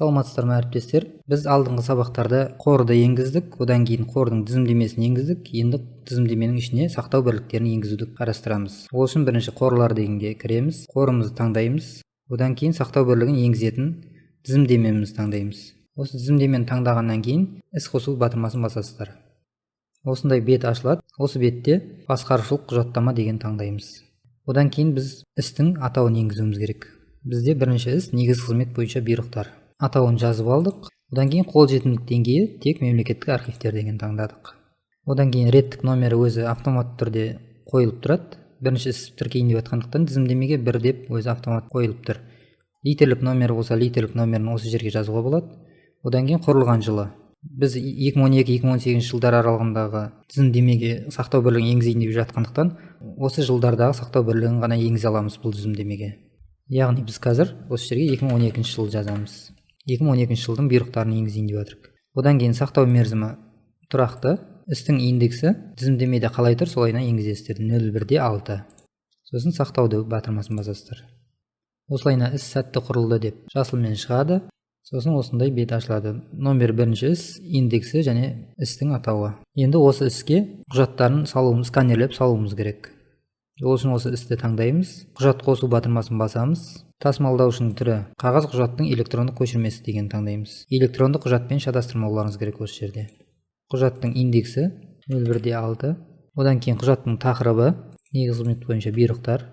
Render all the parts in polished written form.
Саламатсыздар ма әріптестер? Біз алдыңғы сабақтарда қорды енгіздік, одан кейін қордың тізімдемесін енгіздік, енді тізімдеменің ішіне сақтау бірліктерін енгізуді қарастырамыз. Ол үшін бірінші қорлар дегенге кіреміз, қорымызды таңдаймыз, одан кейін сақтау бірлігін енгізетін тізімдемемізді таңдаймыз. Осы тізімдемені таңдағаннан кейін іс қосу батырмасын басасыздар. Осындай бет ашылады. Осы бетте басқарушылық құжаттама деген таңдаймыз. Одан кейін біз істің атауын енгізуіміз керек. Бізде бірінші іс негізгі қызмет бойынша бұйрықтар. Атауын жазып алдық. Одан кейін қолжетімділік деңгейі тек мемлекеттік архивтер деген таңдадық. Одан кейін реттік номері өзі автоматты түрде қойылып тұрады. Бірінші іс тіркейін деп жатқандықтан тізімдемеге 1 деп өзі автомат қойылып тұр. Литерлік номері болса литерлік номерін осы жерге жазуға болады. Одан кейін құрылған жылы. Біз 2012-2018 жылдар аралығындағы тізімдемеге сақтау бірлігін енгізейін деп жатқандықтан осы жылдардағы сақтау бірлігін ғана енгізе аламыз бұл тізімдемеге. Яғни біз қазір осы жерге 2012 жыл жазамыз. 2012 жылдың бұйрықтарын енгізейін деп жатырмық. Одан кейін сақтау мерзімі тұрақты, істің индексі тізімдемеде қалай тұр солайына енгізесіздер. 0,1-де 6. Сосын сақтауды батырмасын басасыздар. Осылайына іс сәтті құрылды деп жасылмен шығады. Сосын осындай бет ашылады. Номер бірінші іс, индексі және істің атауы. Енді осы іске құжаттарын сканерлеп салуымыз керек. Ол үшін осы істі таңдаймыз. Құжат қосу батырмасын басамыз. Тасымалдаушының түрі қағаз құжаттың электрондық көшірмесі деген таңдаймыз. Электрондық құжатпен шатастырмауларыңыз керек осы жерде. Құжаттың индексі 0,1-де 6. Одан кейін құжаттың тақырыбы негізгі қызмет бойынша бұйрықтар.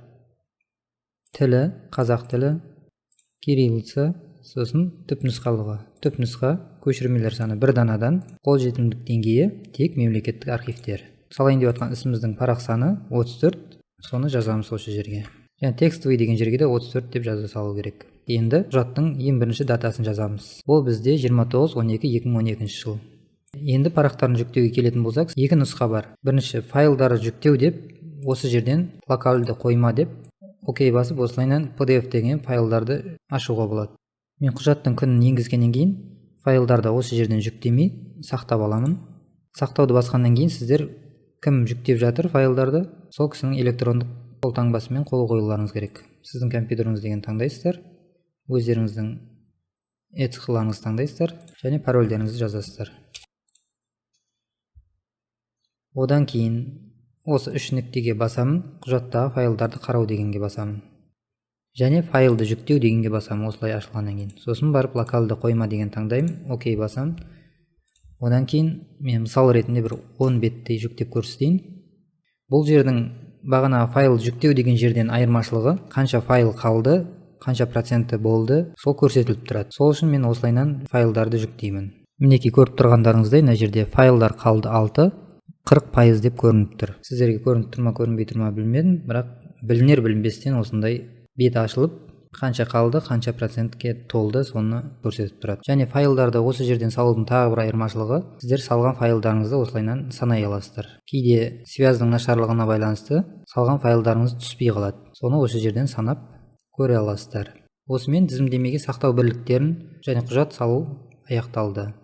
Тілі қазақ тілі, кириллица. Сосын түпнұсқалығы. Түпнұсқа көшірмелер саны 1 данадан, қолжетімділік деңгейі тек мемлекеттік архивтер. Салайын деп жатқан ісіміздің парақ саны 34. Соны жазамыз осы жерге. Және текстовый деген жерге де 34 деп жаза салу керек. Енді құжаттың ең бірінші датасын жазамыз. Ол бізде 29-12-2012 жыл. Енді парақтарын жүктеуге келетін болсақ, екі нұсқа бар. Бірінші файлдары жүктеу деп, осы жерден локальды қойма деп, окей басып, осылайынан PDF деген файлдарды ашуға болады. Мен құжаттың күнін енгізгеннен кейін файлдарды осы жерден жүктемей сақтап аламын. Сақтауды басқаннан кейін сіздер кім жүктеп жатыр файлдарды, сол кісінің электрондық қолтаңбасымен қол қоюларыңыз керек. Сіздің компьютеріңіз деген таңдайсыздар, өздеріңіздің ECHLарыңызды таңдайсыздар және парольдеріңізді жазасыздар. Одан кейін осы 3 нүктеге басамын, құжаттағы файлдарды қарау дегенге басамын. Және файлды жүктеу дегенге басамын осылай ашылғаннан кейін. Сосын барып локалды қойма деген таңдаймын, окей басамын. Одан кейін мен мысал ретінде бір 10 беттей жүктеп көрсетейін. Бұл жердің бағанағы файл жүктеу деген жерден айырмашылығы қанша файл қалды, қанша проценті болды, сол көрсетіліп тұрады. Сол үшін мен осылайынан файлдарды жүктеймін. Мінекей көріп тұрғандарыңыздай мына жерде файлдар қалды 6, 40% деп көрініп тұр. Сіздерге көрініп тұр ма, көрінбей тұр ма білмедім, бірақ білінер білінбестен осындай бет ашылып, қанша қалды, қанша процентке толды, соны көрсетіп тұрады. Және файлдарды осы жерден салудың тағы бір айырмашылығы, сіздер салған файлдарыңызды осылайынан санай аласыздар. Кейде связьдің нашарлығына байланысты салған файлдарыңыз түспей қалады. Соны осы жерден санап көре аласыздар. Осымен тізімдемеге сақтау бірліктерін және құжат салу аяқталды.